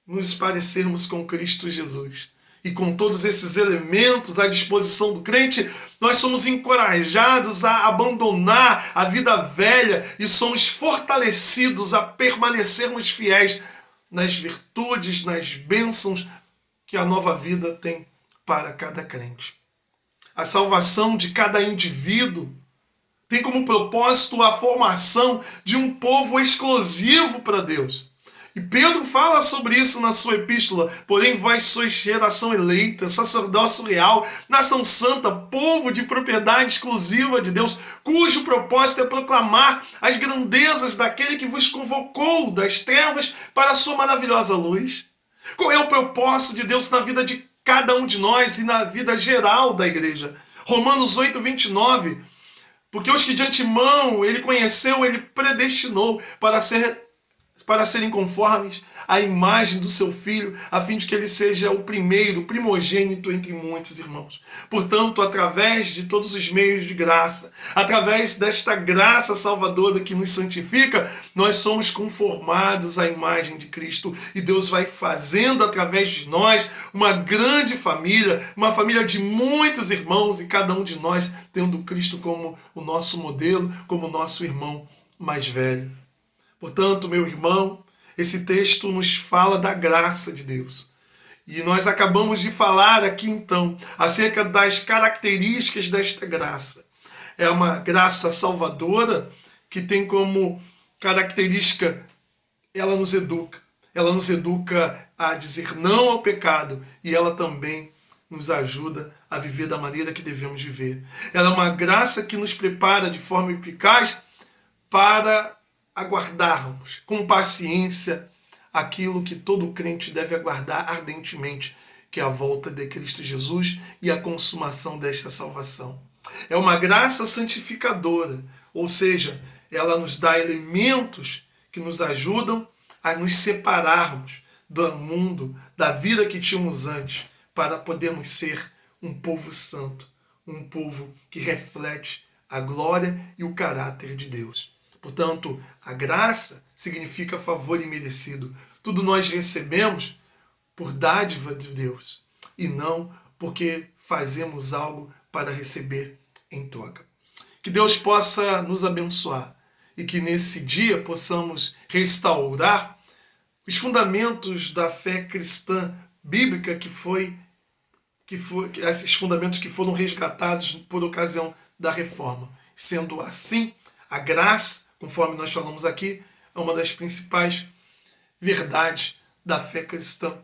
nos parecermos com Cristo Jesus. E com todos esses elementos à disposição do crente, nós somos encorajados a abandonar a vida velha e somos fortalecidos a permanecermos fiéis nas virtudes, nas bênçãos que a nova vida tem para cada crente. A salvação de cada indivíduo tem como propósito a formação de um povo exclusivo para Deus. E Pedro fala sobre isso na sua epístola. Porém, vós sois geração eleita, sacerdócio real, nação santa, povo de propriedade exclusiva de Deus, cujo propósito é proclamar as grandezas daquele que vos convocou das trevas para a sua maravilhosa luz. Qual é o propósito de Deus na vida de cada um de nós e na vida geral da igreja? Romanos 8, 29. Porque os que de antemão ele conheceu, ele predestinou para serem conformes à imagem do seu Filho, a fim de que ele seja o primeiro, primogênito entre muitos irmãos. Portanto, através de todos os meios de graça, através desta graça salvadora que nos santifica, nós somos conformados à imagem de Cristo. E Deus vai fazendo através de nós uma grande família, uma família de muitos irmãos, e cada um de nós tendo Cristo como o nosso modelo, como o nosso irmão mais velho. Portanto, meu irmão, esse texto nos fala da graça de Deus. E nós acabamos de falar aqui, então, acerca das características desta graça. É uma graça salvadora que tem como característica, ela nos educa. Ela nos educa a dizer não ao pecado e ela também nos ajuda a viver da maneira que devemos viver. Ela é uma graça que nos prepara de forma eficaz para aguardarmos com paciência aquilo que todo crente deve aguardar ardentemente, que é a volta de Cristo Jesus e a consumação desta salvação. É uma graça santificadora, ou seja, ela nos dá elementos que nos ajudam a nos separarmos do mundo, da vida que tínhamos antes, para podermos ser um povo santo, um povo que reflete a glória e o caráter de Deus. Portanto, a graça significa favor imerecido. Tudo nós recebemos por dádiva de Deus e não porque fazemos algo para receber em troca. Que Deus possa nos abençoar e que nesse dia possamos restaurar os fundamentos da fé cristã bíblica esses fundamentos que foram resgatados por ocasião da reforma. Sendo assim, a graça, conforme nós falamos aqui, é uma das principais verdades da fé cristã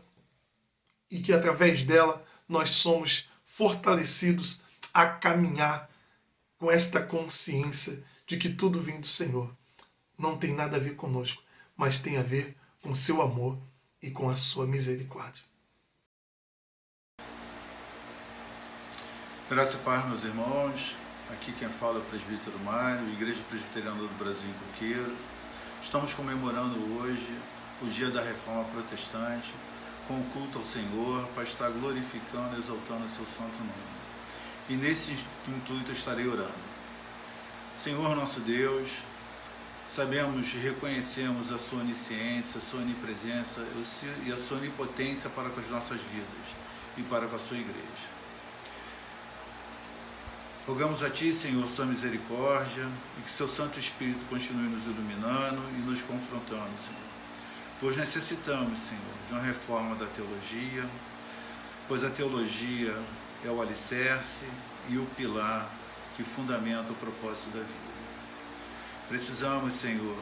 e que através dela nós somos fortalecidos a caminhar com esta consciência de que tudo vem do Senhor. Não tem nada a ver conosco, mas tem a ver com o seu amor e com a sua misericórdia. Graça e paz, meus irmãos. Aqui quem fala é o presbítero Mário, Igreja Presbiteriana do Brasil em Coqueiros. Estamos comemorando hoje o dia da Reforma Protestante, com o culto ao Senhor, para estar glorificando e exaltando o seu santo nome. E nesse intuito estarei orando. Senhor nosso Deus, sabemos e reconhecemos a sua onisciência, a sua onipresença e a sua onipotência para com as nossas vidas e para com a sua igreja. Rogamos a Ti, Senhor, sua misericórdia e que seu Santo Espírito continue nos iluminando e nos confrontando, Senhor. Pois necessitamos, Senhor, de uma reforma da teologia, pois a teologia é o alicerce e o pilar que fundamenta o propósito da vida. Precisamos, Senhor,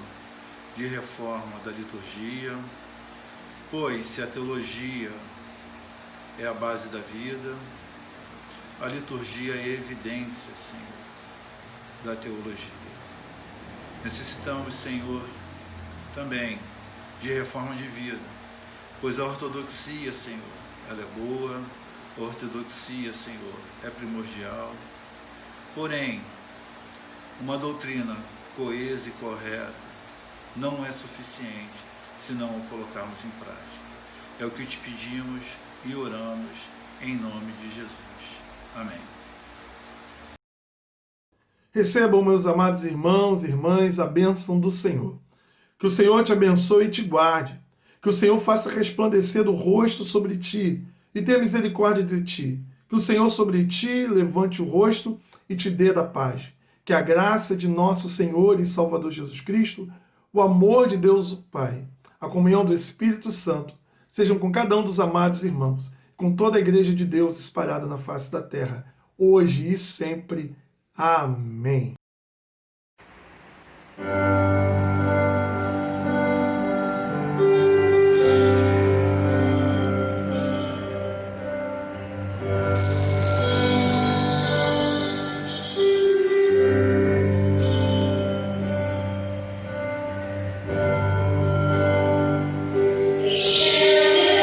de reforma da liturgia, pois se a teologia é a base da vida, a liturgia é a evidência, Senhor, da teologia. Necessitamos, Senhor, também de reforma de vida, pois a ortodoxia, Senhor, ela é boa, a ortodoxia, Senhor, é primordial. Porém, uma doutrina coesa e correta não é suficiente se não o colocarmos em prática. É o que te pedimos e oramos em nome de Jesus. Amém. Recebam, meus amados irmãos e irmãs, a bênção do Senhor. Que o Senhor te abençoe e te guarde. Que o Senhor faça resplandecer o rosto sobre ti e tenha misericórdia de ti. Que o Senhor sobre ti levante o rosto e te dê da paz. Que a graça de nosso Senhor e Salvador Jesus Cristo, o amor de Deus o Pai, a comunhão do Espírito Santo, sejam com cada um dos amados irmãos, com toda a Igreja de Deus espalhada na face da terra, hoje e sempre. Amém. Shall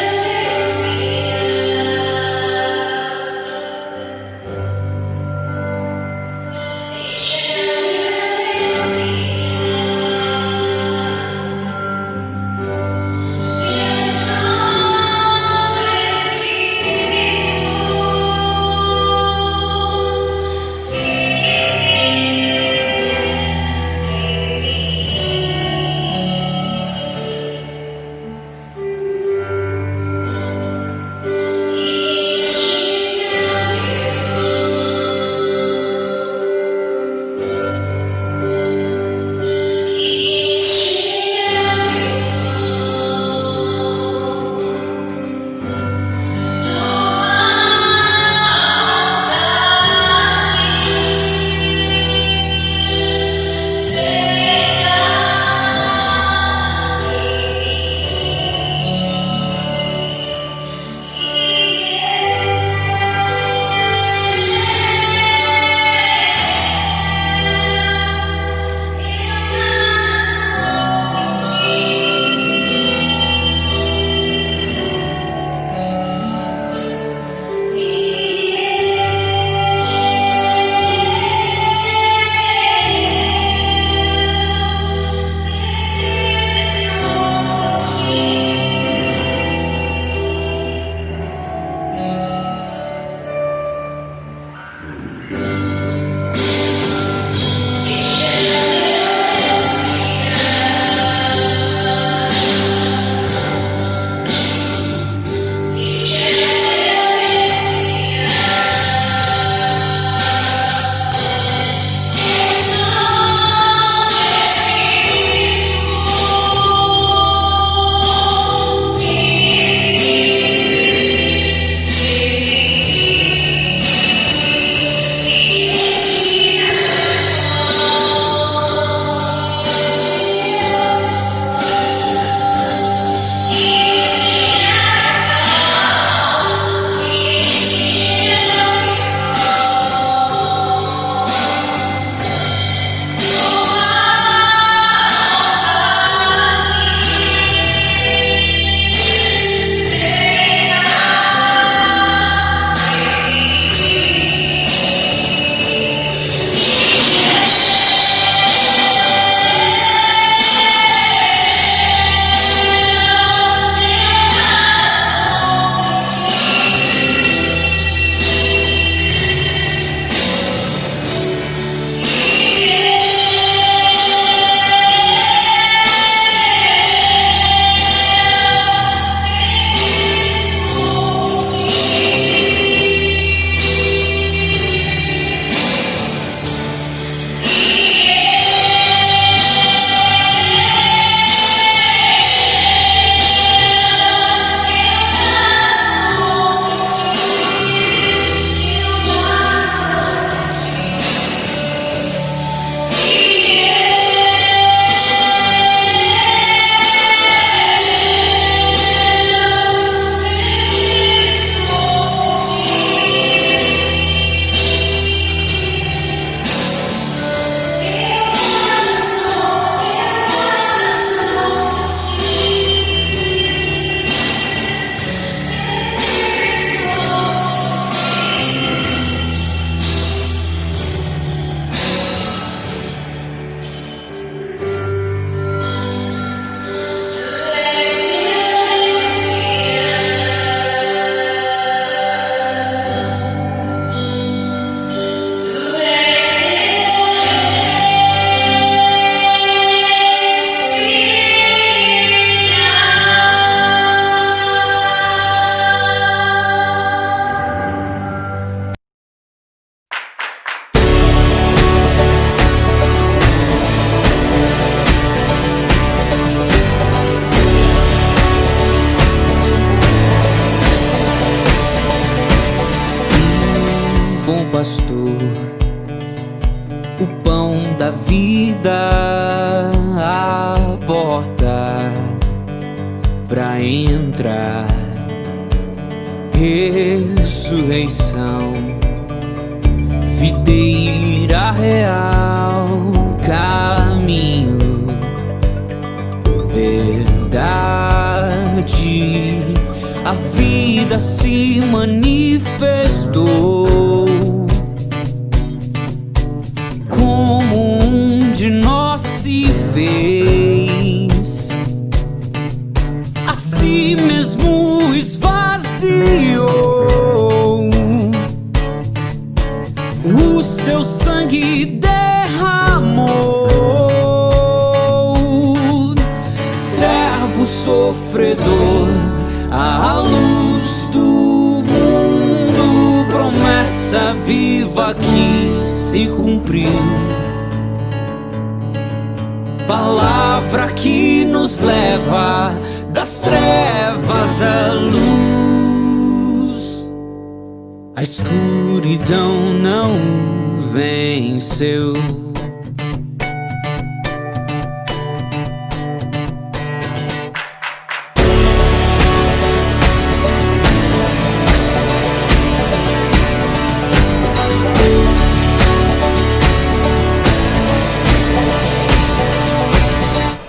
vida a porta pra entrar. Ressurreição, videira real, caminho, verdade. A vida se manifestou como um de nós se fez, a si mesmo esvaziou, o seu sangue derramou. Servo sofredor, a luz do mundo, promessa viva que se cumpriu, palavra que nos leva das trevas à luz. A escuridão não venceu.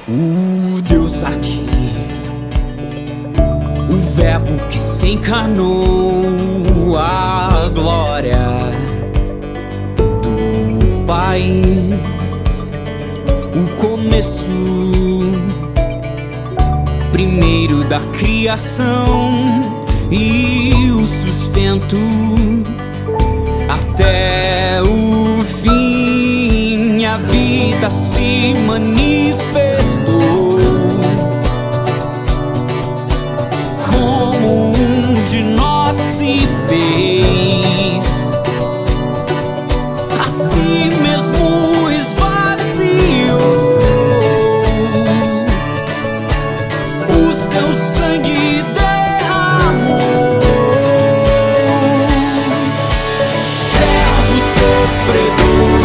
O Deus aqui, o Verbo que se encarnou, a glória do Pai, o começo primeiro da criação e o sustento até o fim. A vida se manifestou como um de nós se fez, a si mesmo esvaziou, o seu sangue derramou. Servo sofredor,